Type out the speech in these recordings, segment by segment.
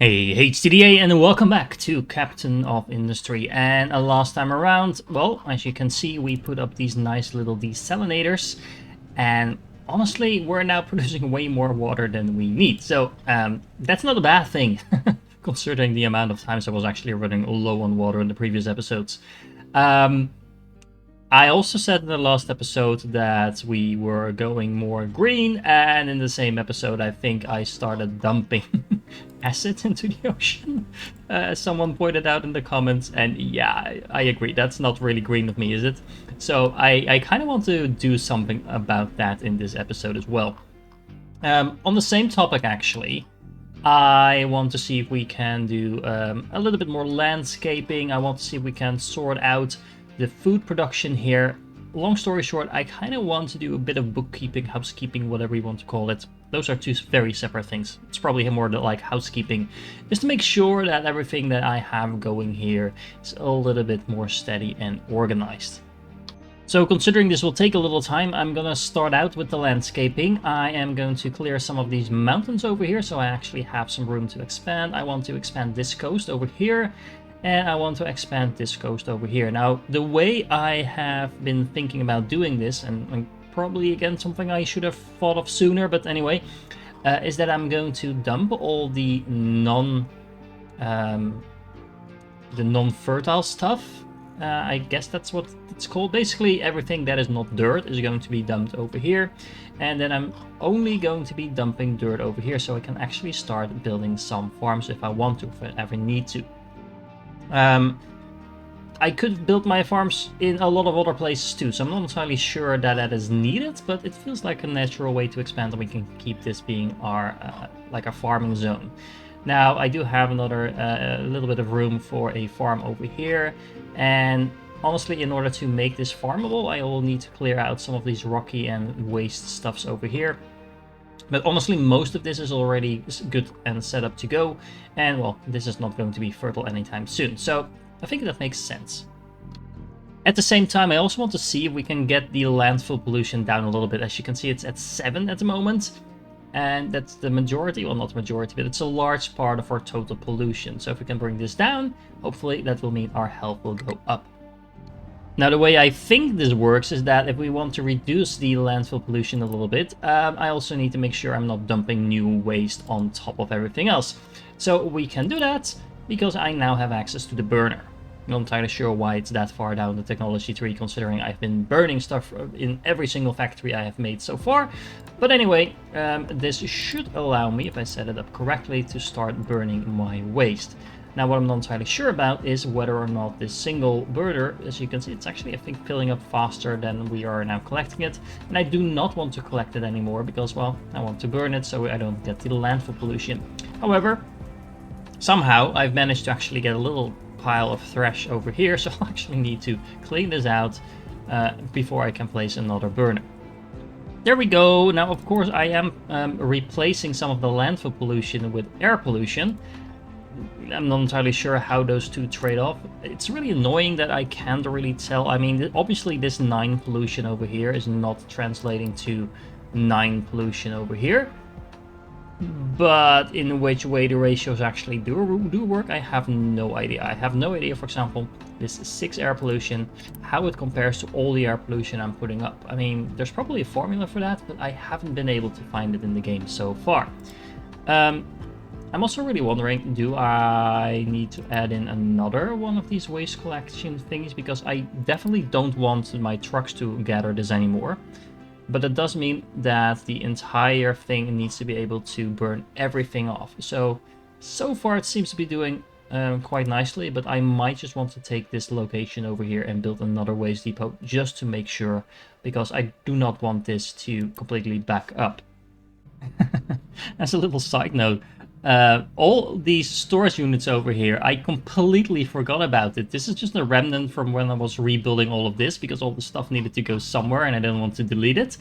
Hey HTDA, and welcome back to Captain of Industry. And last time around, well, as you can see, we put up these nice little desalinators, and honestly we're now producing way more water than we need, so that's not a bad thing considering the amount of times I was actually running low on water in the previous episodes. I also said in the last episode that we were going more green, and in the same episode I think I started dumping acid into the ocean. Someone pointed out in the comments, and yeah, I agree, that's not really green of me, is it? So I kind of want to do something about that in this episode as well. On the same topic actually, I want to see if we can do a little bit more landscaping. I want to see if we can sort out the food production here. Long story short, I kind of want to do a bit of bookkeeping, housekeeping, whatever you want to call it. Those are two very separate things. It's probably more like housekeeping, just to make sure that everything that I have going here is a little bit more steady and organized. So considering this will take a little time, I'm gonna start out with the landscaping. I am going to clear some of these mountains over here, so I actually have some room to expand. I want to expand this coast over here, and I want to expand this coast over here. Now, the way I have been thinking about doing this, and probably again something I should have thought of sooner, but anyway, is that I'm going to dump all the non-fertile stuff. I guess that's what it's called. Basically, everything that is not dirt is going to be dumped over here, and then I'm only going to be dumping dirt over here, so I can actually start building some farms if I want to, if I ever need to. I could build my farms in a lot of other places too, so I'm not entirely sure that that is needed, but it feels like a natural way to expand, and we can keep this being our like a farming zone. Now, I do have another little bit of room for a farm over here, and honestly, in order to make this farmable, I will need to clear out some of these rocky and waste stuffs over here. But honestly, most of this is already good and set up to go, and well, this is not going to be fertile anytime soon, so I think that makes sense. At the same time, I also want to see if we can get the landfill pollution down a little bit. As you can see, it's at 7 at the moment, and that's the majority, well, not majority, but it's a large part of our total pollution. So if we can bring this down, hopefully that will mean our health will go up. Now, the way I think this works is that if we want to reduce the landfill pollution a little bit, I also need to make sure I'm not dumping new waste on top of everything else. So we can do that because I now have access to the burner. I'm not entirely sure why it's that far down the technology tree, considering I've been burning stuff in every single factory I have made so far. But anyway, this should allow me, if I set it up correctly, to start burning my waste. Now, what I'm not entirely sure about is whether or not this single burner, as you can see, it's actually, I think, filling up faster than we are now collecting it. And I do not want to collect it anymore because, well, I want to burn it so I don't get the landfill pollution. However, somehow I've managed to actually get a little pile of trash over here, so I'll actually need to clean this out before I can place another burner. There we go. Now, of course, I am replacing some of the landfill pollution with air pollution. I'm not entirely sure how those two trade off. It's really annoying that I can't really tell. I mean, obviously this 9 pollution over here is not translating to 9 pollution over here. But in which way the ratios actually do work, I have no idea. I have no idea, for example, this 6 air pollution, how it compares to all the air pollution I'm putting up. I mean, there's probably a formula for that, but I haven't been able to find it in the game so far. I'm also really wondering, do I need to add in another one of these waste collection things? Because I definitely don't want my trucks to gather this anymore. But it does mean that the entire thing needs to be able to burn everything off. So far it seems to be doing quite nicely, but I might just want to take this location over here and build another waste depot just to make sure, because I do not want this to completely back up. As a little side note, all these storage units over here, I completely forgot about it. This is just a remnant from when I was rebuilding all of this, because all the stuff needed to go somewhere and I didn't want to delete it.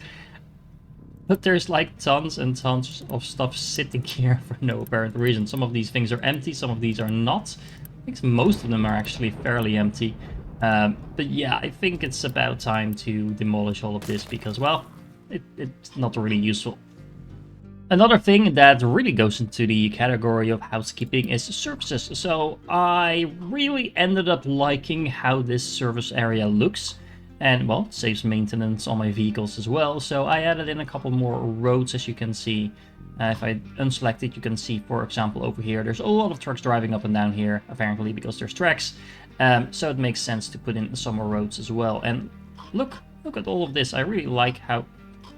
But there's like tons and tons of stuff sitting here for no apparent reason. Some of these things are empty, some of these are not. I think most of them are actually fairly empty. But yeah, I think it's about time to demolish all of this because, well, it's not really useful. Another thing that really goes into the category of housekeeping is services. So I really ended up liking how this service area looks. And well, it saves maintenance on my vehicles as well. So I added in a couple more roads, as you can see. If I unselect it, you can see, for example, over here, there's a lot of trucks driving up and down here, apparently because there's tracks. So it makes sense to put in some more roads as well. And look at all of this. I really like how...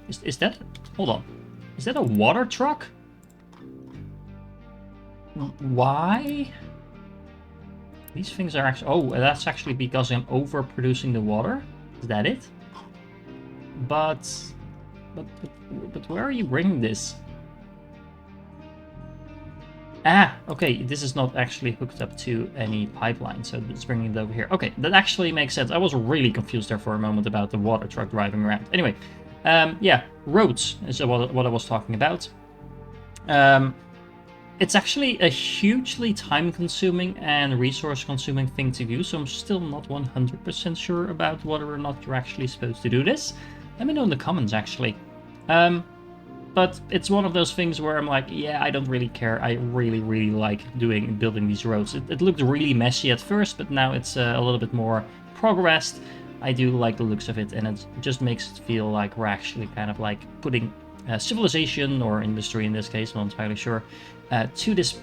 Is that... Hold on. Is that a water truck? Why? These things are actually... Oh, that's actually because I'm overproducing the water. Is that it? But where are you bringing this? Ah, okay, this is not actually hooked up to any pipeline, so it's bringing it over here. Okay, that actually makes sense. I was really confused there for a moment about the water truck driving around. Anyway, yeah, roads is what I was talking about. It's actually a hugely time-consuming and resource-consuming thing to do, so I'm still not 100% sure about whether or not you're actually supposed to do this. Let me know in the comments, actually. But it's one of those things where I'm like, yeah, I don't really care. I really like building these roads. It looked really messy at first, but now it's a little bit more progressed. I do like the looks of it, and it just makes it feel like we're actually kind of like putting civilization, or industry in this case, not entirely sure, to this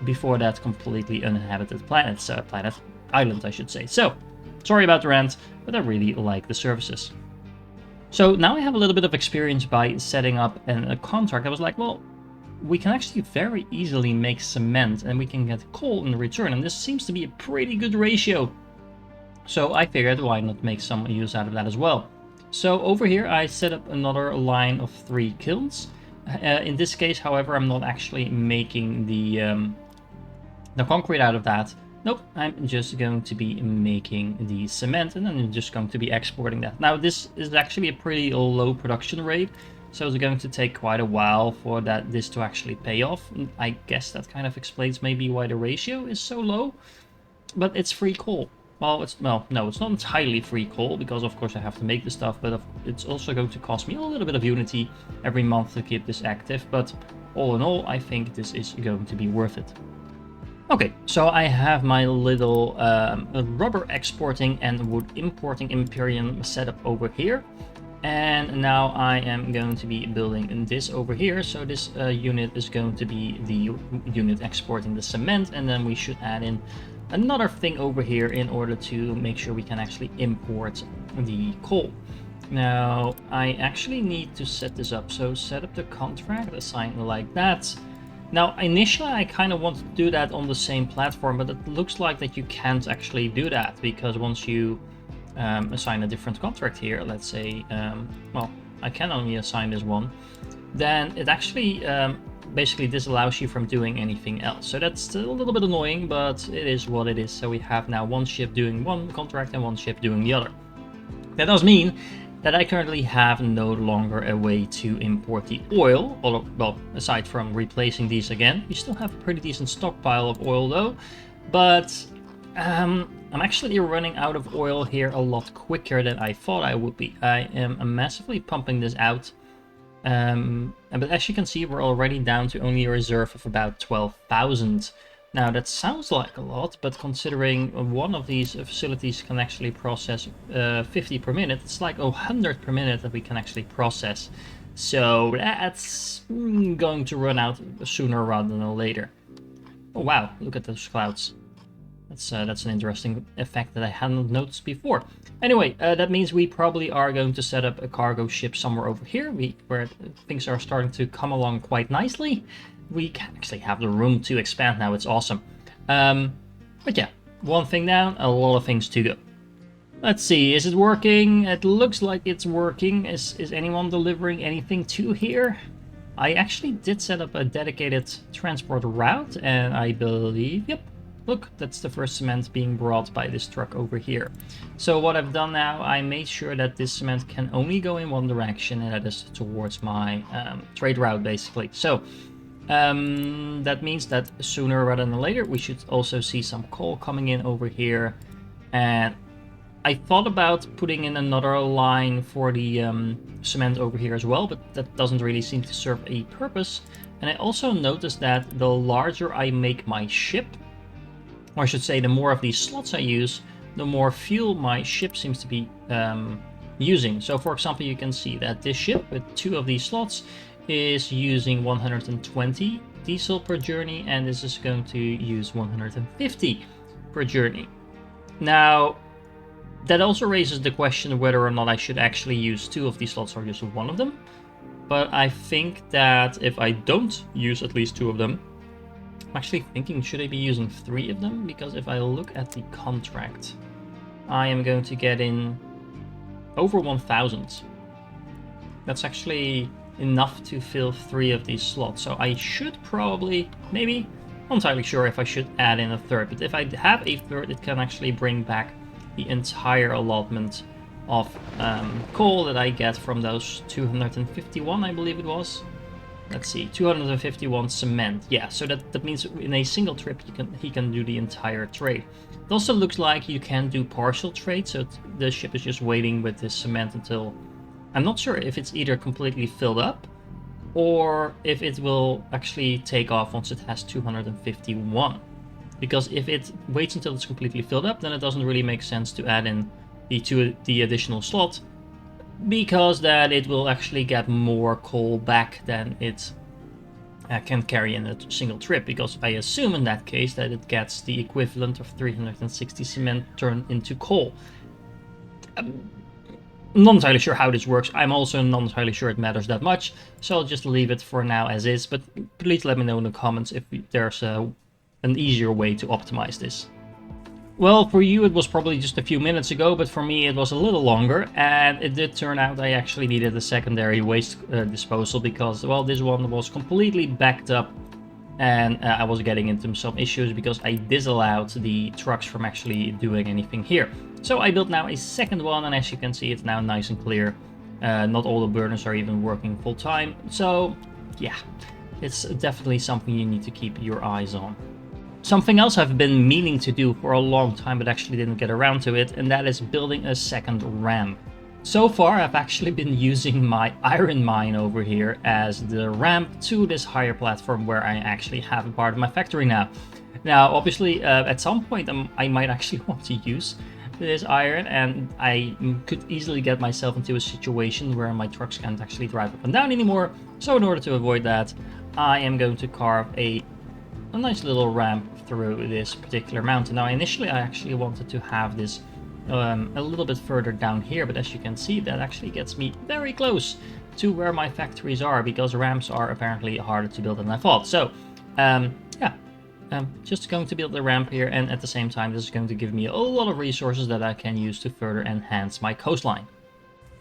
before that completely uninhabited island, I should say. So, sorry about the rant, but I really like the services. So now I have a little bit of experience by setting up a contract. I was like, well, we can actually very easily make cement and we can get coal in return, and this seems to be a pretty good ratio. So I figured, why not make some use out of that as well. So over here I set up another line of 3 kilns. In this case, however, I'm not actually making the concrete out of that. Nope, I'm just going to be making the cement, and then I'm just going to be exporting that. Now this is actually a pretty low production rate, so it's going to take quite a while for this to actually pay off. And I guess that kind of explains maybe why the ratio is so low, but it's free coal. Well, no, it's not entirely free coal, because of course I have to make the stuff, but it's also going to cost me a little bit of Unity every month to keep this active, but all in all, I think this is going to be worth it. Okay, so I have my little rubber exporting and wood importing Imperium set up over here. And now I am going to be building this over here. So this unit is going to be the unit exporting the cement, and then we should add in another thing over here in order to make sure we can actually import the coal. Now I actually need to set this up. So set up the contract, assign like that. Now initially I kind of wanted to do that on the same platform, but it looks like that you can't actually do that, because once you assign a different contract here, let's say, well, I can only assign this one, then it actually basically disallows you from doing anything else. So that's a little bit annoying, but it is what it is. So we have now one ship doing one contract and one ship doing the other. That does mean that I currently have no longer a way to import the oil. Well, aside from replacing these again, we still have a pretty decent stockpile of oil though, but I'm actually running out of oil here a lot quicker than I thought I would be. I am massively pumping this out. But as you can see, we're already down to only a reserve of about 12,000. Now that sounds like a lot, but considering one of these facilities can actually process 50 per minute, it's like 100 per minute that we can actually process. So that's going to run out sooner rather than later. Oh wow, look at those clouds. That's an interesting effect that I hadn't noticed before. Anyway, that means we probably are going to set up a cargo ship somewhere over here, where things are starting to come along quite nicely. We can actually have the room to expand now. It's awesome. But yeah, one thing down, a lot of things to go. Let's see, is it working? It looks like it's working. Is anyone delivering anything to here? I actually did set up a dedicated transport route, and I believe, yep, look, that's the first cement being brought by this truck over here. So what I've done now, I made sure that this cement can only go in one direction, and that is towards my trade route, basically. So that means that sooner rather than later, we should also see some coal coming in over here. And I thought about putting in another line for the cement over here as well, but that doesn't really seem to serve a purpose. And I also noticed that the larger I make my ship, or I should say the more of these slots I use, the more fuel my ship seems to be using. So for example, you can see that this ship with 2 of these slots is using 120 diesel per journey, and this is going to use 150 per journey. Now, that also raises the question whether or not I should actually use 2 of these slots or just 1 of them. But I think that if I don't use at least 2 of them, I'm actually thinking, should I be using 3 of them? Because if I look at the contract, I am going to get in over 1,000. That's actually enough to fill 3 of these slots. So I should probably, maybe, not entirely sure if I should add in a third. But if I have a third, it can actually bring back the entire allotment of coal that I get from those 251, I believe it was. Let's see, 251 cement. Yeah, so that means in a single trip he can do the entire trade. It also looks like you can do partial trade, so the ship is just waiting with this cement until, I'm not sure if it's either completely filled up or if it will actually take off once it has 251. Because if it waits until it's completely filled up, then it doesn't really make sense to add in the additional slot, because that it will actually get more coal back than it can carry in a single trip, because I assume in that case that it gets the equivalent of 360 cement turned into coal. I'm not entirely sure how this works. I'm also not entirely sure it matters that much, so I'll just leave it for now as is, but please let me know in the comments if there's an easier way to optimize this. Well, for you it was probably just a few minutes ago, but for me it was a little longer, and it did turn out I actually needed a secondary waste disposal because, well, this one was completely backed up, and I was getting into some issues because I disallowed the trucks from actually doing anything here. So I built now a second one, and as you can see, it's now nice and clear. Not all the burners are even working full time, so yeah, it's definitely something you need to keep your eyes on. Something else I've been meaning to do for a long time but actually didn't get around to it, and that is building a second ramp. So far I've actually been using my iron mine over here as the ramp to this higher platform where I actually have a part of my factory now. Now obviously at some point I might actually want to use this iron, and I could easily get myself into a situation where my trucks can't actually drive up and down anymore. So in order to avoid that, I am going to carve a nice little ramp through this particular mountain. Now initially I actually wanted to have this a little bit further down here, but as you can see that actually gets me very close to where my factories are, because ramps are apparently harder to build than I thought. So yeah, just going to build the ramp here, and at the same time this is going to give me a lot of resources that I can use to further enhance my coastline.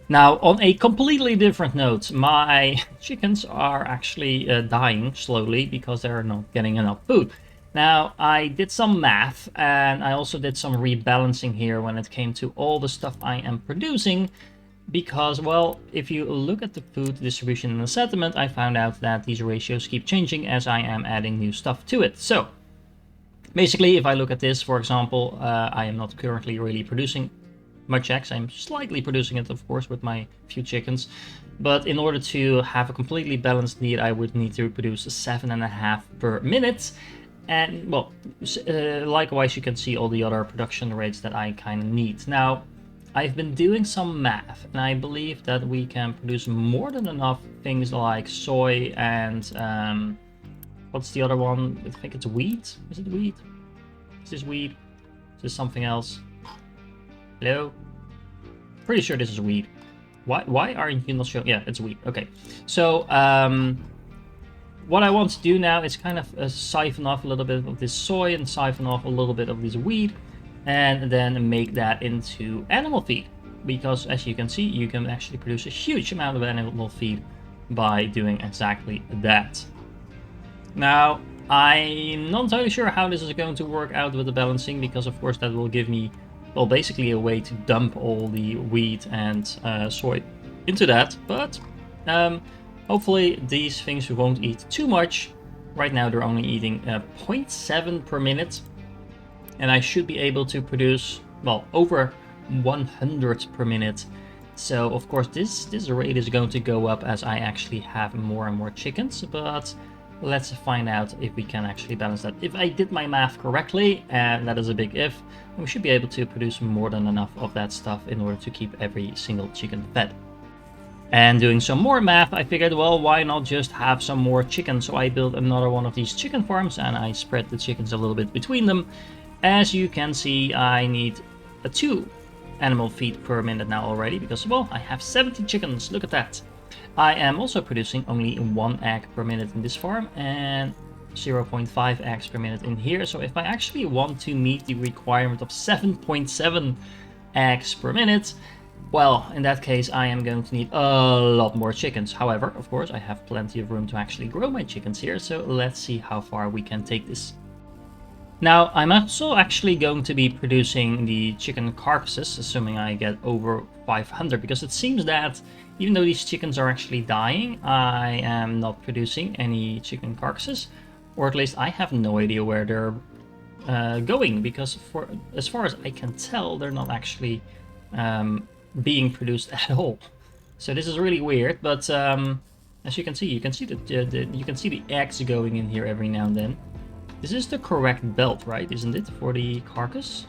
Now, on a completely different note, my chickens are actually dying slowly because they're not getting enough food. Now, I did some math, and I also did some rebalancing here when it came to all the stuff I am producing, because, well, if you look at the food distribution in the settlement, I found out that these ratios keep changing as I am adding new stuff to it. So, basically, if I look at this, for example, I am not currently really producing much eggs. I'm slightly producing it, of course, with my few chickens, but in order to have a completely balanced need, I would need to produce 7.5 per minute. And well, likewise you can see all the other production rates that I kind of need. Now I've been doing some math, and I believe that we can produce more than enough things like soy and what's the other one? I think it's wheat. Is it wheat? Is this wheat? Is this something else? Hello? Pretty sure this is wheat. Why aren't you not showing? Yeah, it's wheat. Okay. So, what I want to do now is kind of siphon off a little bit of this soy and siphon off a little bit of this wheat, and then make that into animal feed. Because as you can see, you can actually produce a huge amount of animal feed by doing exactly that. Now, I'm not entirely sure how this is going to work out with the balancing, because of course that will give me, well, basically a way to dump all the wheat and soy into that, but hopefully these things won't eat too much. Right now they're only eating 0.7 per minute, and I should be able to produce, well, over 100 per minute. So of course this rate is going to go up as I actually have more and more chickens, but let's find out if we can actually balance that. If I did my math correctly, and that is a big if, we should be able to produce more than enough of that stuff in order to keep every single chicken fed. And doing some more math, I figured, well, why not just have some more chickens? So I built another one of these chicken farms and I spread the chickens a little bit between them. As you can see, I need a 2 animal feed per minute now already because, well, I have 70 chickens. Look at that. I am also producing only 1 egg per minute in this farm and 0.5 eggs per minute in here. So if I actually want to meet the requirement of 7.7 eggs per minute, well, in that case, I am going to need a lot more chickens. However, of course, I have plenty of room to actually grow my chickens here. So let's see how far we can take this. Now, I'm also actually going to be producing the chicken carcasses, assuming I get over 500, because it seems that even though these chickens are actually dying, I am not producing any chicken carcasses, or at least I have no idea where they're going, because as far as I can tell, they're not actually being produced at all. So this is really weird, but as you can see the eggs going in here every now and then. This is the correct belt, right? Isn't it, for the carcass?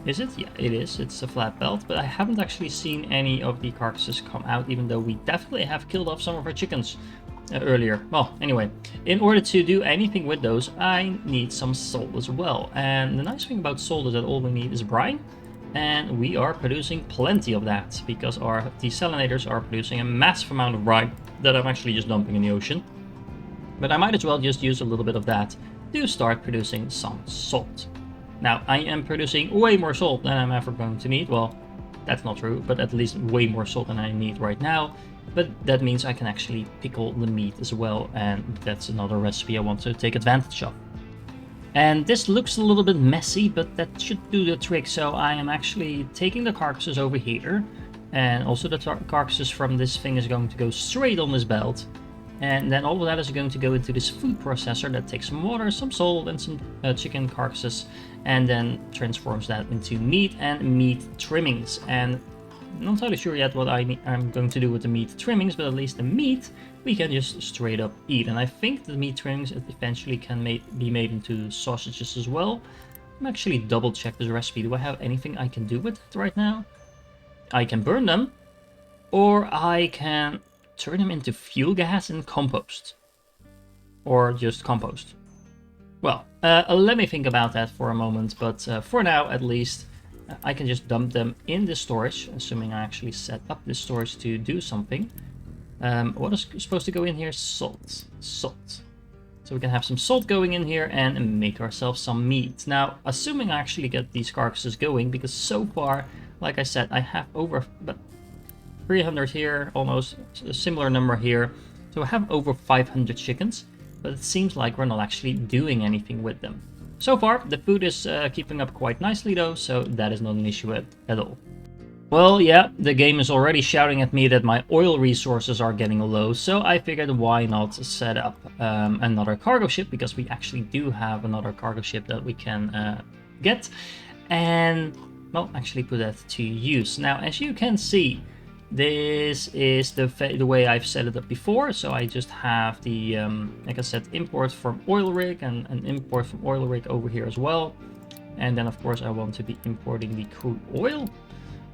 Is it? Yeah, it is. It's a flat belt, but I haven't actually seen any of the carcasses come out, even though we definitely have killed off some of our chickens earlier. Well, anyway, in order to do anything with those, I need some salt as well. And the nice thing about salt is that all we need is brine, and we are producing plenty of that because our desalinators are producing a massive amount of brine that I'm actually just dumping in the ocean. But I might as well just use a little bit of that to start producing some salt. Now, I am producing way more salt than I'm ever going to need. Well, that's not true, but at least way more salt than I need right now. But that means I can actually pickle the meat as well, and that's another recipe I want to take advantage of. And this looks a little bit messy, but that should do the trick. So I am actually taking the carcasses over here, and also the carcasses from this thing is going to go straight on this belt. And then all of that is going to go into this food processor that takes some water, some salt, and some chicken carcasses, and then transforms that into meat and meat trimmings. And I'm not entirely sure yet what I'm going to do with the meat trimmings, but at least the meat we can just straight up eat. And I think the meat trimmings eventually can be made into sausages as well. I'm actually double check this recipe. Do I have anything I can do with it right now? I can burn them, or I can turn them into fuel gas and compost, or just compost. Well, let me think about that for a moment, but for now at least I can just dump them in the storage, assuming I actually set up this storage to do something. What is supposed to go in here? Salt. So we can have some salt going in here and make ourselves some meat. Now, assuming I actually get these carcasses going, because so far, like I said, I have over 300 here, almost a similar number here. So I have over 500 chickens, but it seems like we're not actually doing anything with them. So far, the food is keeping up quite nicely though, so that is not an issue at all. Well, yeah, the game is already shouting at me that my oil resources are getting low, so I figured why not set up another cargo ship, because we actually do have another cargo ship that we can get, and, well, actually put that to use. Now, as you can see, this is the way I've set it up before. So I just have the, like I said, import from oil rig and an import from oil rig over here as well. And then of course I want to be importing the crude oil.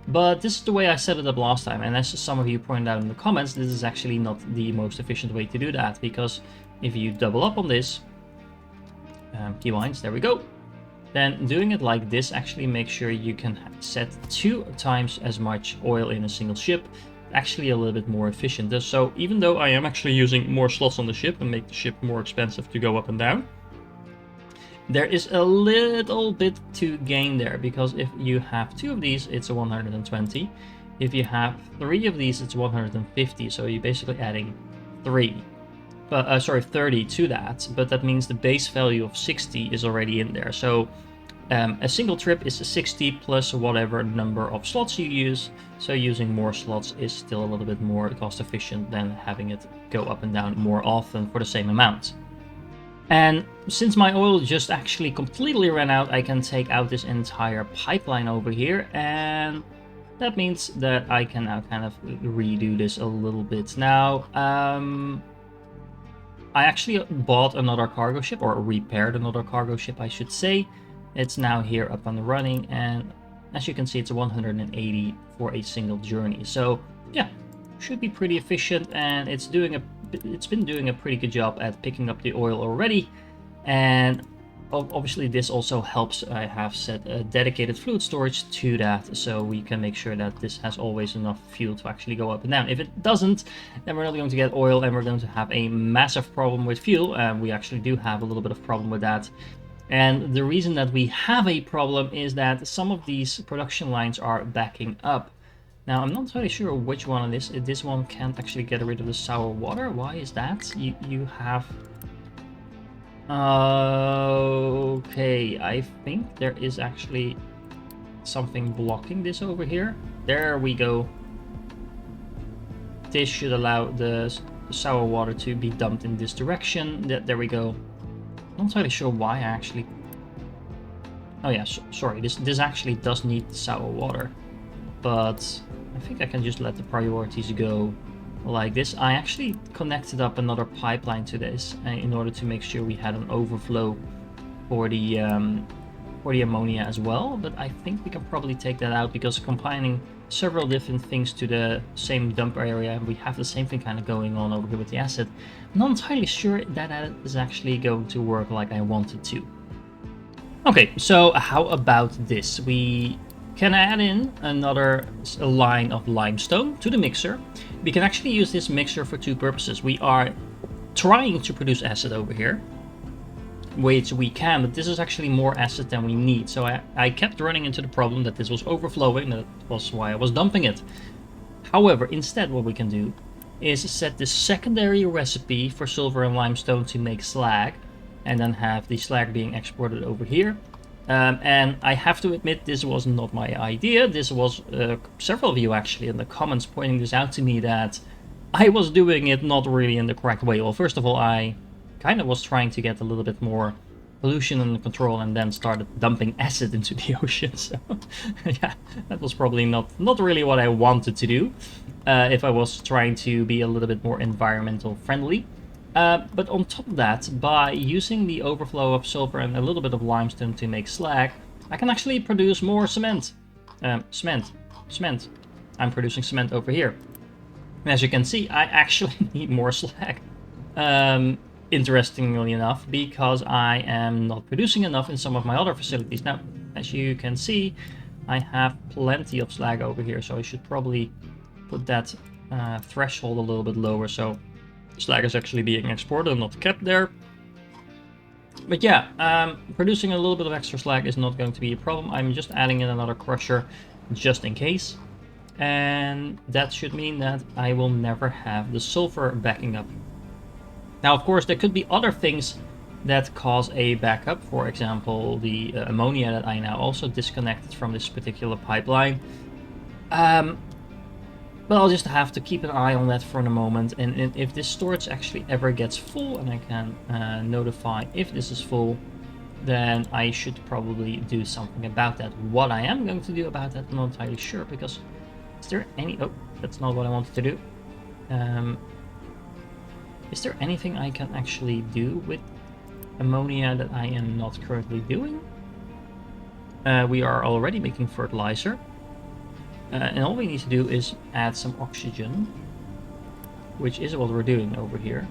But this is the way I set it up last time. And as some of you pointed out in the comments, this is actually not the most efficient way to do that. Because if you double up on this, keybinds, there we go. Then doing it like this actually makes sure you can set 2 times as much oil in a single ship. Actually a little bit more efficient. So even though I am actually using more slots on the ship and make the ship more expensive to go up and down, there is a little bit to gain there, because if you have 2 of these, it's a 120. If you have 3 of these, it's 150. So you're basically adding 30 to that, but that means the base value of 60 is already in there. So a single trip is a 60 plus whatever number of slots you use. So using more slots is still a little bit more cost efficient than having it go up and down more often for the same amount. And since my oil just actually completely ran out, I can take out this entire pipeline over here, and that means that I can now kind of redo this a little bit. Now, I actually bought another cargo ship, or repaired another cargo ship, I should say. It's now here up and running, and as you can see, it's 180 for a single journey. So yeah, should be pretty efficient, and it's been doing a pretty good job at picking up the oil already. And obviously this also helps. I have set a dedicated fluid storage to that, so we can make sure that this has always enough fuel to actually go up and down. If it doesn't, then we're not going to get oil, and we're going to have a massive problem with fuel. We actually do have a little bit of problem with that. And the reason that we have a problem is that some of these production lines are backing up. Now, I'm not entirely sure which one it is. This one can't actually get rid of the sour water. Why is that? You have... Okay, I think there is actually something blocking this over here. There we go. This should allow the sour water to be dumped in this direction. There we go. I'm not entirely sure why I actually... Oh yeah, sorry, this actually does need sour water. But I think I can just let the priorities go like this. I actually connected up another pipeline to this in order to make sure we had an overflow for the ammonia as well. But I think we can probably take that out, because combining several different things to the same dump area, we have the same thing kind of going on over here with the acid. I'm not entirely sure that that is actually going to work like I wanted to. Okay, so how about this? We can add in another line of limestone to the mixer. We can actually use this mixer for two purposes. We are trying to produce acid over here, which we can, but this is actually more acid than we need. So I kept running into the problem that this was overflowing. That was why I was dumping it. However, instead what we can do is set the secondary recipe for silver and limestone to make slag, and then have the slag being exported over here. And I have to admit, this was not my idea. This was several of you actually in the comments pointing this out to me, that I was doing it not really in the correct way. Well, first of all, I kind of was trying to get a little bit more pollution under control, and then started dumping acid into the ocean. So yeah, that was probably not really what I wanted to do if I was trying to be a little bit more environmental friendly. But on top of that, by using the overflow of silver and a little bit of limestone to make slag, I can actually produce more cement. Cement. I'm producing cement over here. And as you can see, I actually need more slag. Interestingly enough, because I am not producing enough in some of my other facilities. Now, as you can see, I have plenty of slag over here, so I should probably put that threshold a little bit lower, so slag is actually being exported and not kept there. But yeah, producing a little bit of extra slag is not going to be a problem. I'm just adding in another crusher just in case. And that should mean that I will never have the sulfur backing up. Now, of course, there could be other things that cause a backup. For example, the ammonia that I now also disconnected from this particular pipeline. But I'll just have to keep an eye on that for the moment, and if this storage actually ever gets full, and I can notify if this is full, then I should probably do something about that. What I am going to do about that, I'm not entirely sure, because is there any... Oh, that's not what I wanted to do. Is there anything I can actually do with ammonia that I am not currently doing? We are already making fertilizer. And all we need to do is add some oxygen, which is what we're doing over here.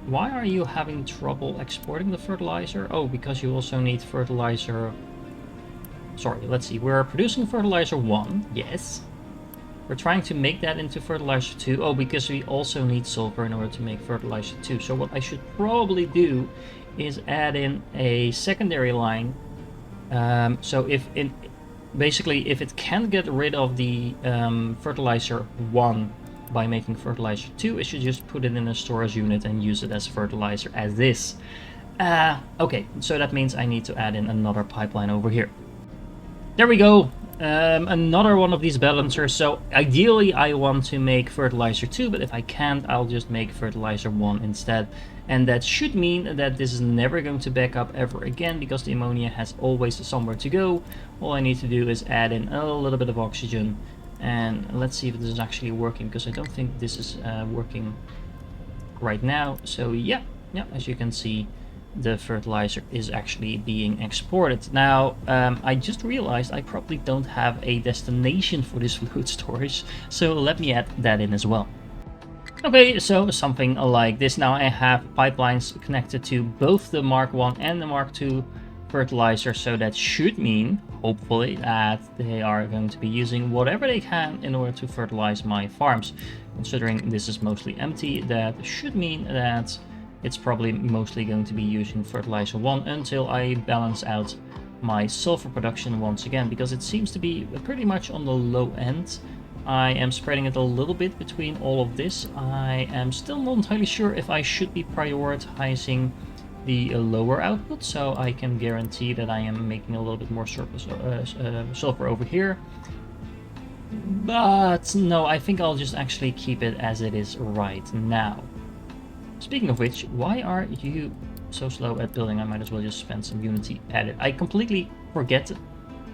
Why are you having trouble exporting the fertilizer? Oh, because you also need fertilizer... Sorry, let's see. We're producing fertilizer 1, yes. We're trying to make that into fertilizer 2. Oh, because we also need sulfur in order to make fertilizer 2. So what I should probably do is add in a secondary line. So basically, if it can't get rid of the fertilizer 1 by making fertilizer 2, it should just put it in a storage unit and use it as fertilizer as this. Okay, so that means I need to add in another pipeline over here. There we go. Another one of these balancers. So ideally I want to make fertilizer 2, but if I can't, I'll just make fertilizer 1 instead. And that should mean that this is never going to back up ever again, because the ammonia has always somewhere to go. All I need to do is add in a little bit of oxygen. And let's see if this is actually working, because I don't think this is working right now. So yeah, as you can see, the fertilizer is actually being exported. Now, I just realized I probably don't have a destination for this fluid storage, so let me add that in as well. Okay, so something like this. Now I have pipelines connected to both the Mark 1 and the Mark 2 fertilizer, so that should mean, hopefully, that they are going to be using whatever they can in order to fertilize my farms. Considering this is mostly empty, that should mean that it's probably mostly going to be using fertilizer 1 until I balance out my sulfur production once again, because it seems to be pretty much on the low end. I am spreading it a little bit between all of this. I am still not entirely sure if I should be prioritizing the lower output, so I can guarantee that I am making a little bit more surplus sulfur over here. But no, I think I'll just actually keep it as it is right now. Speaking of which, why are you so slow at building? I might as well just spend some Unity at it. I completely forget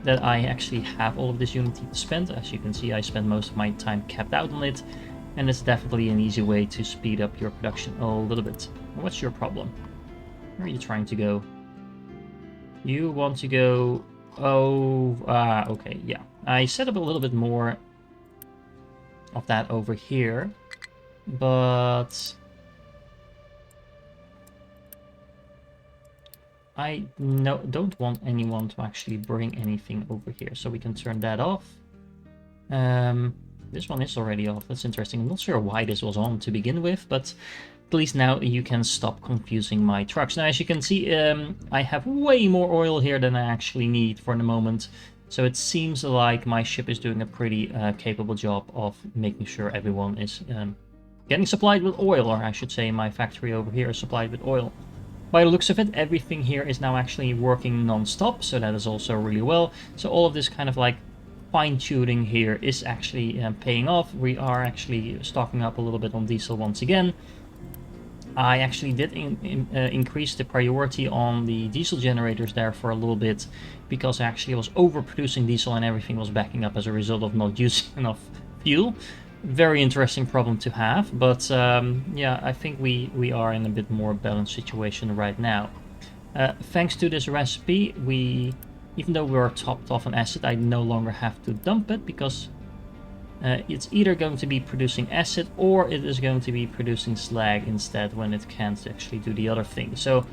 that I actually have all of this Unity to spend. As you can see, I spend most of my time capped out on it, and it's definitely an easy way to speed up your production a little bit. What's your problem? Where are you trying to go? You want to go... Oh, okay, yeah. I set up a little bit more of that over here, but I don't want anyone to actually bring anything over here, so we can turn that off. This one is already off. That's interesting. I'm not sure why this was on to begin with, but at least now you can stop confusing my trucks. Now, as you can see, I have way more oil here than I actually need for the moment. So it seems like my ship is doing a pretty capable job of making sure everyone is getting supplied with oil, or I should say my factory over here is supplied with oil. By the looks of it, everything here is now actually working non-stop, so that is also really well. So all of this kind of like fine-tuning here is actually paying off. We are actually stocking up a little bit on diesel once again. I actually did increase the priority on the diesel generators there for a little bit, because I actually was overproducing diesel and everything was backing up as a result of not using enough fuel. Very interesting problem to have, but yeah, I think we are in a bit more balanced situation right now. Thanks to this recipe, even though we're topped off on acid, I no longer have to dump it, because it's either going to be producing acid or it is going to be producing slag instead, when it can't actually do the other thing. So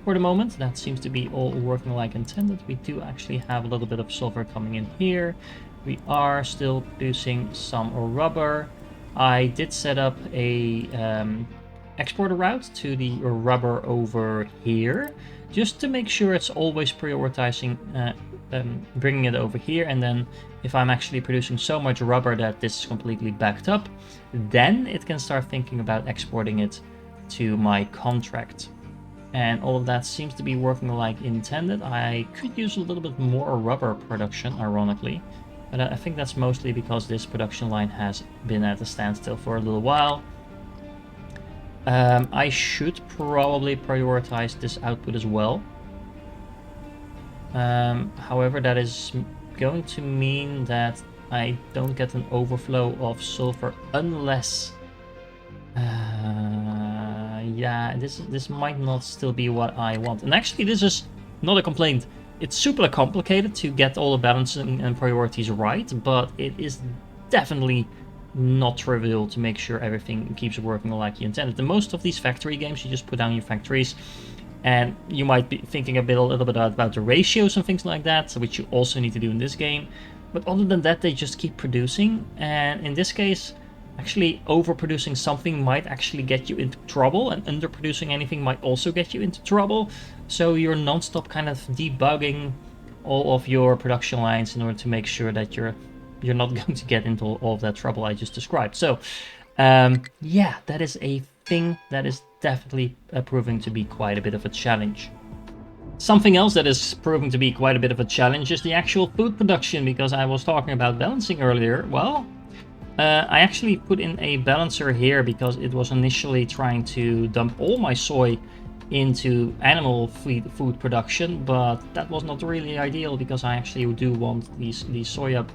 for the moment, that seems to be all working like intended. We do actually have a little bit of sulfur coming in here. We are still producing some rubber. I did set up a exporter route to the rubber over here, just to make sure it's always prioritizing bringing it over here. And then if I'm actually producing so much rubber that this is completely backed up, then it can start thinking about exporting it to my contract. And all of that seems to be working like intended. I could use a little bit more rubber production, ironically. But I think that's mostly because this production line has been at a standstill for a little while. I should probably prioritize this output as well. However, that is going to mean that I don't get an overflow of sulfur unless... yeah, this might not still be what I want. And actually, this is not a complaint. It's super complicated to get all the balancing and priorities right, but it is definitely not trivial to make sure everything keeps working like you intended. In most of these factory games, you just put down your factories, and you might be thinking a little bit about the ratios and things like that, which you also need to do in this game. But other than that, they just keep producing, and in this case, actually overproducing something might actually get you into trouble, and underproducing anything might also get you into trouble. So you're non-stop kind of debugging all of your production lines in order to make sure that you're not going to get into all of that trouble I just described. So yeah, that is a thing that is definitely proving to be quite a bit of a challenge. Something else that is proving to be quite a bit of a challenge is the actual food production, because I was talking about balancing earlier. Well, I actually put in a balancer here because it was initially trying to dump all my soy into animal food production, but that was not really ideal because I actually do want these soya,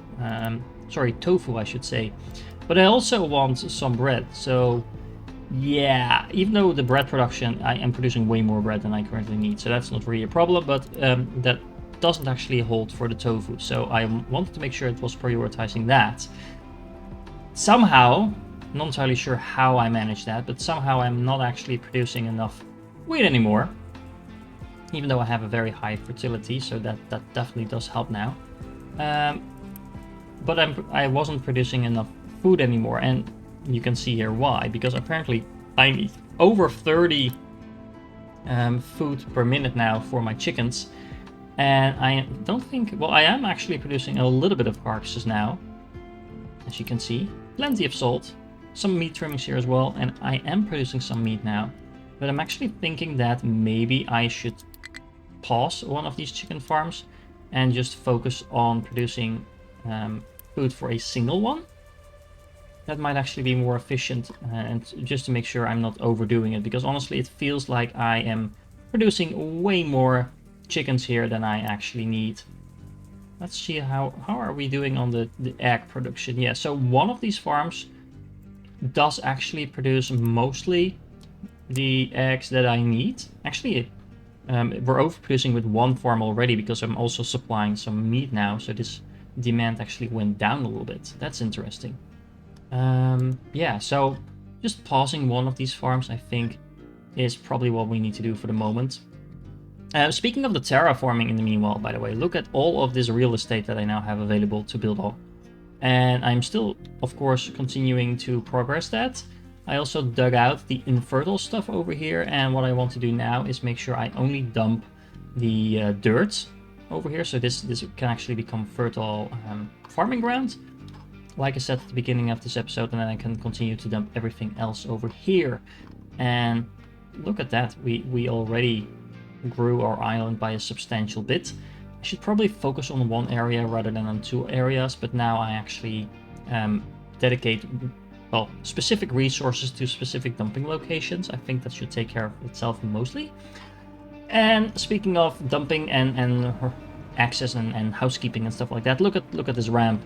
tofu I should say. But I also want some bread, so yeah, even though the bread production, I am producing way more bread than I currently need, so that's not really a problem, but that doesn't actually hold for the tofu, so I wanted to make sure it was prioritizing that. Somehow, not entirely sure how I managed that, but somehow I'm not actually producing enough wheat anymore, even though I have a very high fertility, so that definitely does help now. But I wasn't producing enough food anymore, and you can see here why, because apparently I need over 30 food per minute now for my chickens, and I don't think, well, I am actually producing a little bit of carcasses now, as you can see, plenty of salt, some meat trimmings here as well, and I am producing some meat now, but I'm actually thinking that maybe I should pause one of these chicken farms and just focus on producing food for a single one. That might actually be more efficient, and just to make sure I'm not overdoing it, because honestly it feels like I am producing way more chickens here than I actually need. Let's see how are we doing on the egg production. Yeah, so one of these farms does actually produce mostly the eggs that I need. Actually, we're overproducing with one farm already because I'm also supplying some meat now, so this demand actually went down a little bit. That's interesting. Yeah, so just pausing one of these farms, I think, is probably what we need to do for the moment. Speaking of the terraforming in the meanwhile, by the way, look at all of this real estate that I now have available to build on. And I'm still, of course, continuing to progress that. I also dug out the infertile stuff over here, and what I want to do now is make sure I only dump the dirt over here, so this can actually become fertile farming ground, like I said at the beginning of this episode, and then I can continue to dump everything else over here. And look at that, we already grew our island by a substantial bit. I should probably focus on one area rather than on two areas, but now I actually dedicate, well, specific resources to specific dumping locations. I think that should take care of itself mostly. And speaking of dumping and access and housekeeping and stuff like that, look at this ramp.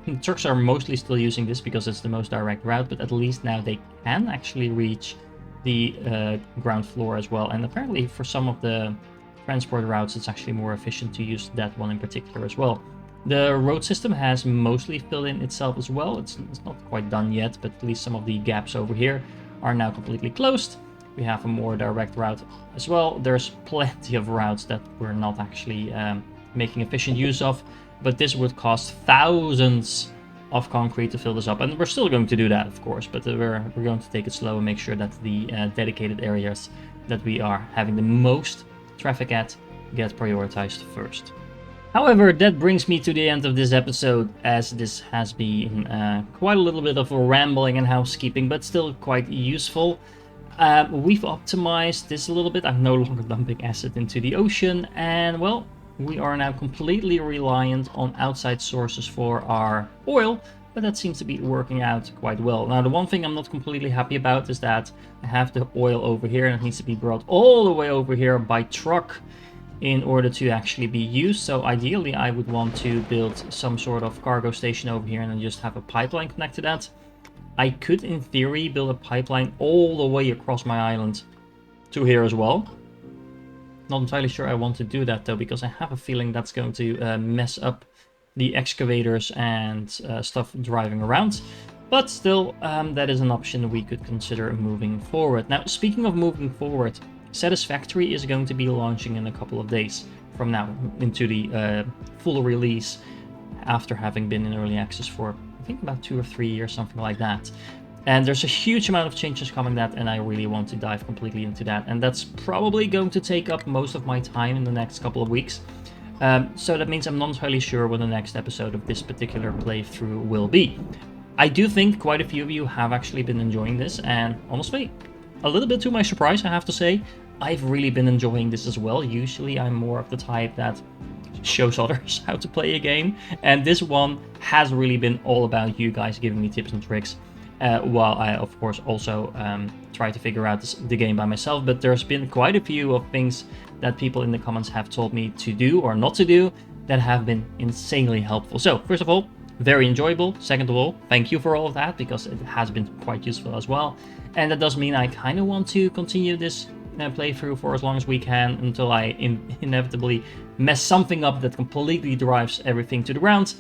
The trucks are mostly still using this because it's the most direct route, but at least now they can actually reach the ground floor as well. And apparently for some of the transport routes, it's actually more efficient to use that one in particular as well. The road system has mostly filled in itself as well. It's not quite done yet, but at least some of the gaps over here are now completely closed. We have a more direct route as well. There's plenty of routes that we're not actually making efficient use of, but this would cost thousands of concrete to fill this up, and we're still going to do that, of course, but we're going to take it slow and make sure that the dedicated areas that we are having the most traffic at get prioritized first. However, that brings me to the end of this episode, as this has been quite a little bit of a rambling and housekeeping, but still quite useful. We've optimized this a little bit. I'm no longer dumping acid into the ocean, and well, we are now completely reliant on outside sources for our oil, but that seems to be working out quite well. Now, the one thing I'm not completely happy about is that I have the oil over here and it needs to be brought all the way over here by truck in order to actually be used. So ideally, I would want to build some sort of cargo station over here and then just have a pipeline connect to that. I could, in theory, build a pipeline all the way across my island to here as well. Not entirely sure I want to do that though, because I have a feeling that's going to mess up the excavators and stuff driving around. But still, that is an option we could consider moving forward. Now, speaking of moving forward, Satisfactory is going to be launching in a couple of days from now into the full release, after having been in early access for, I think, about 2 or 3 years, something like that. And there's a huge amount of changes coming that, and I really want to dive completely into that. And that's probably going to take up most of my time in the next couple of weeks. So that means I'm not entirely sure when the next episode of this particular playthrough will be. I do think quite a few of you have actually been enjoying this, and honestly, a little bit to my surprise, I have to say, I've really been enjoying this as well. Usually I'm more of the type that shows others how to play a game, and this one has really been all about you guys giving me tips and tricks, while I of course also try to figure out the game by myself. But there's been quite a few of things that people in the comments have told me to do or not to do that have been insanely helpful. So first of all, very enjoyable. Second of all, thank you for all of that, because it has been quite useful as well. And that does mean I kind of want to continue this playthrough for as long as we can, until I inevitably mess something up that completely drives everything to the ground.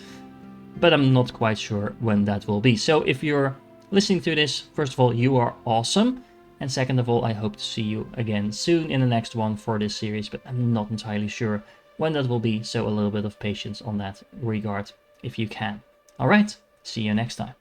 But I'm not quite sure when that will be. So if you're listening to this, first of all, you are awesome. And second of all, I hope to see you again soon in the next one for this series, but I'm not entirely sure when that will be. So a little bit of patience on that regard if you can. All right, see you next time.